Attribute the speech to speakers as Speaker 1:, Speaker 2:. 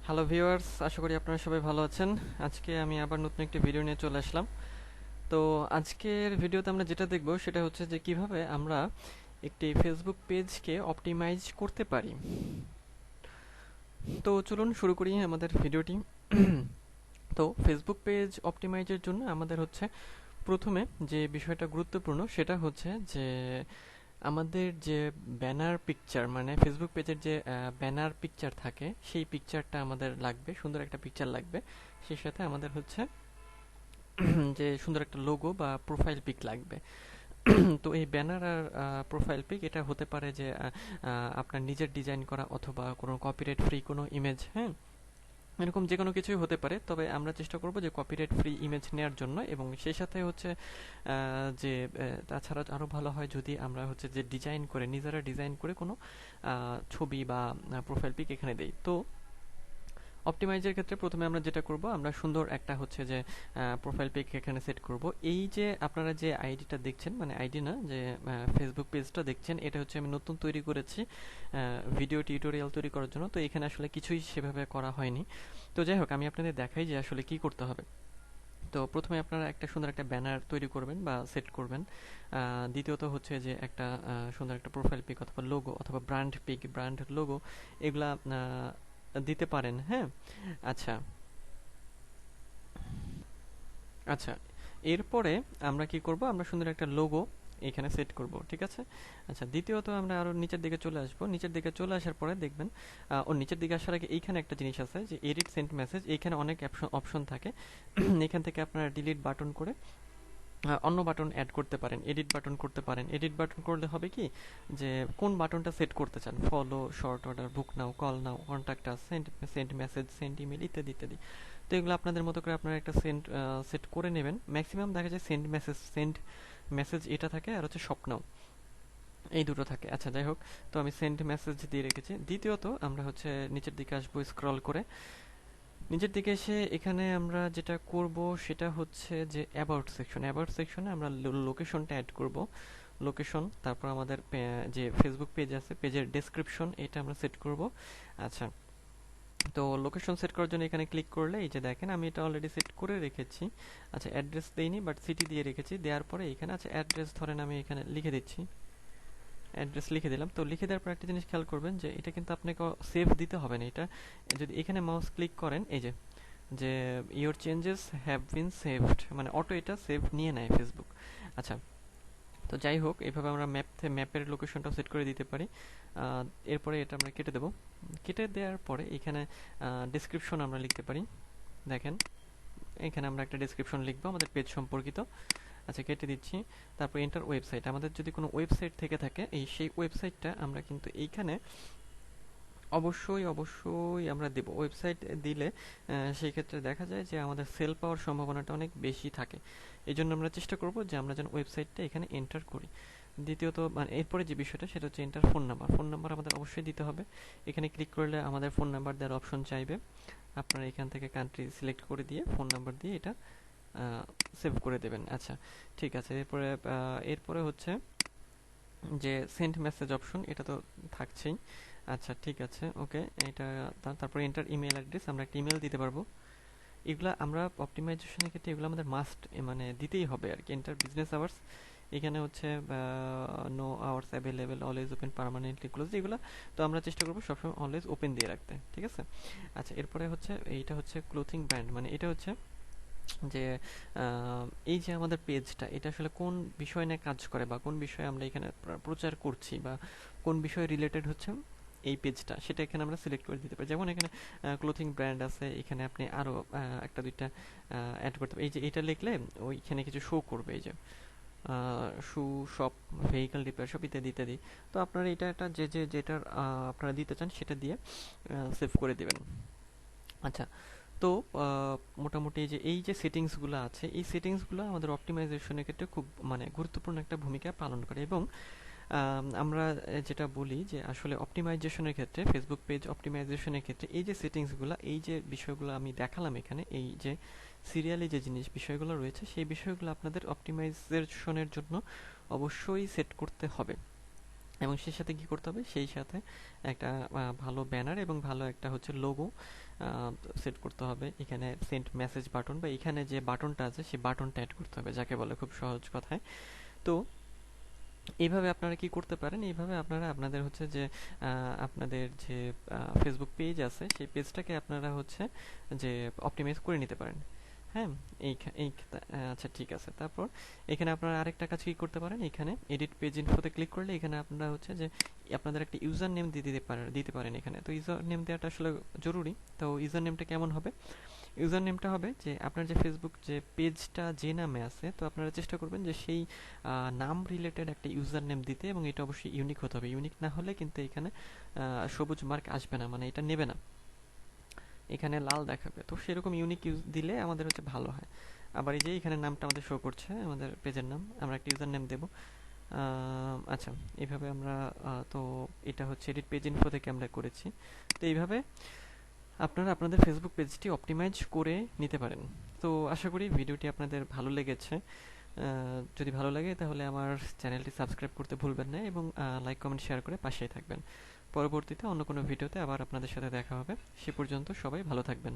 Speaker 1: Hello viewers, আশা করি আপনারা সবাই ভালো আছেন। আজকে আমি আবার নতুন একটি ভিডিও নিয়ে চলে আসলাম। তো আজকের ভিডিওতে আমরা যেটা দেখব সেটা হচ্ছে যে কিভাবে আমরা একটি ফেসবুক পেজকে অপটিমাইজ করতে পারি। তো চলুন শুরু করি আমাদের ভিডিওটি। তো ফেসবুক পেজ অপটিমাইজের জন্য আমাদের হচ্ছে প্রথমে যে বিষয়টা গুরুত্বপূর্ণ সেটা হচ্ছে যে আমাদের যে ব্যানার পিকচার, মানে ফেসবুক পেজের যে ব্যানার পিকচার থাকে সেই পিকচারটা আমাদের লাগবে, সুন্দর একটা পিকচার লাগবে। সেই সাথে আমাদের হচ্ছে যে সুন্দর একটা লোগো বা প্রোফাইল পিক লাগবে। তো এই ব্যানার আর প্রোফাইল পিক এটা হতে পারে যে আপনার নিজের ডিজাইন করা অথবা কোনো কপিরাইট ফ্রি কোনো ইমেজ, হ্যাঁ, এরকম যে কোনো কিছুই হতে পারে। তবে আমরা চেষ্টা করব যে কপিরাইট ফ্রি ইমেজ নেওয়ার জন্য, এবং সেই সাথে হচ্ছে যে তাছাড়া আরও ভালো হয় যদি আমরা হচ্ছে যে ডিজাইন করে নিজেরা ডিজাইন করে কোনো ছবি বা প্রোফাইল পিক এখানে দেই। তো অপটিমাইজের ক্ষেত্রে প্রথমে আমরা যেটা করব, আমরা সুন্দর একটা হচ্ছে যে প্রোফাইল পিক এখানে সেট করব। এই যে আপনারা যে আইডিটা দেখছেন, মানে আইডি না, যে ফেসবুক পেজটা দেখছেন, এটা হচ্ছে আমি নতুন তৈরি করেছি ভিডিও টিউটোরিয়াল তৈরি করার জন্য। তো এখানে আসলে কিছুই সেভাবে করা হয়নি। তো যাই হোক, আমি আপনাদের দেখাই যে আসলে কি করতে হবে। তো প্রথমে আপনারা একটা সুন্দর একটা ব্যানার তৈরি করবেন বা সেট করবেন। দ্বিতীয়ত হচ্ছে যে একটা সুন্দর একটা প্রোফাইল পিক অথবা লোগো অথবা ব্র্যান্ড পিক, ব্র্যান্ড লোগো এগুলা দিতে পারেন, হ্যাঁ। আচ্ছা, আচ্ছা, এরপরে আমরা কি করব, আমরা সুন্দর একটা লোগো এখানে সেট করব, ঠিক আছে। আচ্ছা, দ্বিতীয়ত আমরা আরো নিচের দিকে চলে আসব। নিচের দিকে চলে আসার পরে দেখবেন ও নিচের দিকে আসার আগে এইখানে একটা জিনিস আছে যে এডিট সেন্ট মেসেজ। এইখানে অনেক অপশন থাকে। এখান থেকে আপনারা ডিলিট বাটন করে অন্য বাটন অ্যাড করতে পারেন, এডিট বাটন করতে পারেন। এডিট বাটন করলে হবে কি, যে কোন বাটনটা সেট করতে চান, follow, short order, book now, call now, contact us, send message, send email, ইত্যাদি ইত্যাদি। তো এগুলো আপনাদের মতো করে আপনারা একটা সেট করে নেবেন। ম্যাক্সিমাম দেখা যায় সেন্ড মেসেজ এটা থাকে, আর হচ্ছে স্বপ্নাও, এই দুটো থাকে। আচ্ছা, যাই হোক, তো আমি সেন্ড মেসেজ দিয়ে রেখেছি। দ্বিতীয়ত আমরা হচ্ছে নিচের দিকে আসবো স্ক্রল করে। নিচের দিকে এসে এখানে আমরা যেটা করব সেটা হচ্ছে যে অ্যাবাউট সেকশনে আমরা লোকেশনটা অ্যাড করব। লোকেশন, তারপর আমাদের যে ফেসবুক পেজ আছে পেজের ডেসক্রিপশন এটা আমরা সেট করব। আচ্ছা, তো লোকেশন সেট করার জন্য এখানে ক্লিক করলে এই যে দেখেন আমি এটা অলরেডি সেট করে রেখেছি। আচ্ছা, অ্যাড্রেস দেইনি বাট সিটি দিয়ে রেখেছি। দেওয়ার পরে এখানে আচ্ছা অ্যাড্রেস ধরেন আমি এখানে লিখে দিচ্ছি, অ্যাড্রেস লিখে দিলাম। তো লিখে দেওয়ার পর একটা জিনিস খেয়াল করবেন যে এটা কিন্তু আপনাকে সেভ দিতে হবে না। এটা যদি এখানে মাউস ক্লিক করেন, এই যে your changes have been saved, মানে অটো এটা সেভ নিয়ে নেয় ফেসবুক। আচ্ছা, তো যাই হোক, এইভাবে আমরা ম্যাপের লোকেশনটাও সেট করে দিতে পারি। এরপরে এটা আমরা কেটে দেব। কেটে দেওয়ার পরে এখানে ডেসক্রিপশন আমরা লিখতে পারি। দেখেন এখানে আমরা একটা ডেসক্রিপশন লিখবো আমাদের পেজ সম্পর্কিত। আচ্ছা, কেটে দিচ্ছি। তারপর এন্টার ওয়েবসাইট, আমাদের যদি কোনো ওয়েবসাইট থেকে থাকে সেই ওয়েবসাইটটা আমরা কিন্তু এইখানে অবশ্যই আমরা দেব। ওয়েবসাইট দিলে সেই ক্ষেত্রে দেখা যায় যে আমাদের সেল পাওয়ার সম্ভাবনাটা অনেক বেশি থাকে। এই জন্য আমরা চেষ্টা করব যে আমরা যেন ওয়েবসাইটটা এখানে এন্টার করি। দ্বিতীয়ত মানে এরপরে যে বিষয়টা সেটা হচ্ছে enter phone number. Phone number আমাদের অবশ্যই দিতে হবে। এখানে ক্লিক করলে আমাদের ফোন নাম্বার দেওয়ার অপশন চাইবে। আপনারা এখান থেকে কান্ট্রি সিলেক্ট করে দিয়ে ফোন নাম্বার দিয়ে এটা সেভ করে দেবেন। আচ্ছা, ঠিক আছে। এরপরে হচ্ছে যে সেন্ড মেসেজ অপশন, এটা তো থাকছেই। আচ্ছা, ঠিক আছে, ওকে। এটা তারপর এন্টার ইমেল অ্যাড্রেস, আমরা একটা ইমেল দিতে পারবো। এগুলা আমরা অপটিমাইজেশনের ক্ষেত্রে এগুলো আমাদের মাস্ট মানে দিতেই হবে আর কি। এন্টার বিজনেস আওয়ার্স, এখানে হচ্ছে no hours available, always open, permanently close, এগুলো তো আমরা চেষ্টা করবো সবসময় অলওয়েজ ওপেন দিয়ে রাখতে, ঠিক আছে। আচ্ছা, এরপরে হচ্ছে এইটা হচ্ছে ক্লোথিং ব্র্যান্ড, মানে এটা হচ্ছে যে এই যে আমাদের পেজটা এটা আসলে কোন বিষয় নিয়ে কাজ করে বা কোন বিষয়ে আমরা এখানে প্রচার করছি বা কোন বিষয়ে রিলেটেড হচ্ছে এই পেজটা, সেটা এখানে আমরা সিলেক্ট করে দিতে পারি। যেমন এখানে ক্লোথিং ব্র্যান্ড আছে, এখানে আপনি আরও একটা দুইটা অ্যাড করতে পারেন। এই যে এটা লিখলে ওইখানে কিছু শো করবে, এই যে শু শপ, ভেহিকল রিপেয়ার শপ, ইত্যাদি ইত্যাদি। তো আপনারা এটা যেটার আপনারা দিতে চান সেটা দিয়ে সেভ করে দেবেন। আচ্ছা, তো মোটামুটি এই যে সেটিংসগুলো আছে এই সেটিংসগুলো আমাদের অপটিমাইজেশনের ক্ষেত্রে খুব মানে গুরুত্বপূর্ণ একটা ভূমিকা পালন করে। এবং আমরা যেটা বলি যে আসলে অপটিমাইজেশনের ক্ষেত্রে, ফেসবুক পেজ অপটিমাইজেশনের ক্ষেত্রে এই যে সেটিংসগুলো, এই যে বিষয়গুলো আমি দেখালাম এখানে, এই যে সিরিয়ালি যে বিষয়গুলো রয়েছে সেই বিষয়গুলো আপনাদের অপটিমাইজেশনের জন্য অবশ্যই সেট করতে হবে। এবং সেই সাথে কি করতে হবে, সেই সাথে একটা ভালো ব্যানার এবং ভালো একটা হচ্ছে লোগো সেট করতে হবে। এখানে সেন্ড মেসেজ বাটন বা এখানে যে বাটনটা আছে সেই বাটনটা অ্যাড করতে হবে, যাকে বলে খুব সহজ কথায়। তো এইভাবে আপনারা কি করতে পারেন, এইভাবে আপনারা আপনাদের হচ্ছে যে আপনাদের যে ফেসবুক পেজ আছে সেই পেজটাকে আপনারা হচ্ছে যে অপটিমাইজ করে নিতে পারেন। হ্যাঁ, আচ্ছা ঠিক আছে। তারপর এখানে আপনারা আরেকটা কাজ কি করতে পারেন, এখানে এডিট পেজ ইনফোতে ক্লিক করলে এখানে আপনারা হচ্ছে যে আপনাদের একটা ইউজার নেম দিতে পারেন এখানে। তো ইউজার নেম দেওয়াটা আসলে জরুরি। তো ইউজার নেমটা কেমন হবে, ইউজার নেমটা হবে যে আপনার যে ফেসবুক যে পেজটা যে নামে আছে, তো আপনারা চেষ্টা করবেন যে সেই নাম রিলেটেড একটা ইউজার নেম দিতে, এবং এটা অবশ্যই ইউনিক হতে হবে। ইউনিক না হলে কিন্তু এখানে সবুজ মার্ক আসবে না, মানে এটা নেবে না, এখানে লাল দেখাবে। তো সেরকম ইউনিক ইউজ দিলে আমাদের হচ্ছে ভালো হয়। আবার এই যে এখানে নামটা আমাদের শো করছে, আমাদের পেজের নাম, আমরা একটা ইউজার নেম দেবো। আচ্ছা, এইভাবে আমরা তো এটা হচ্ছে এডিট পেজ ইনফো থেকে আমরা করেছি। তো এইভাবে আপনারা আপনাদের ফেসবুক পেজটি অপটিমাইজ করে নিতে পারেন। তো আশা করি ভিডিওটি আপনাদের ভালো লেগেছে। যদি ভালো লাগে তাহলে আমার চ্যানেলটি সাবস্ক্রাইব করতে ভুলবেন না, এবং লাইক কমেন্ট শেয়ার করে পাশেই থাকবেন। পরবর্তীতে অন্য কোনো ভিডিওতে আবার আপনাদের সাথে দেখা হবে। সে পর্যন্ত সবাই ভালো থাকবেন।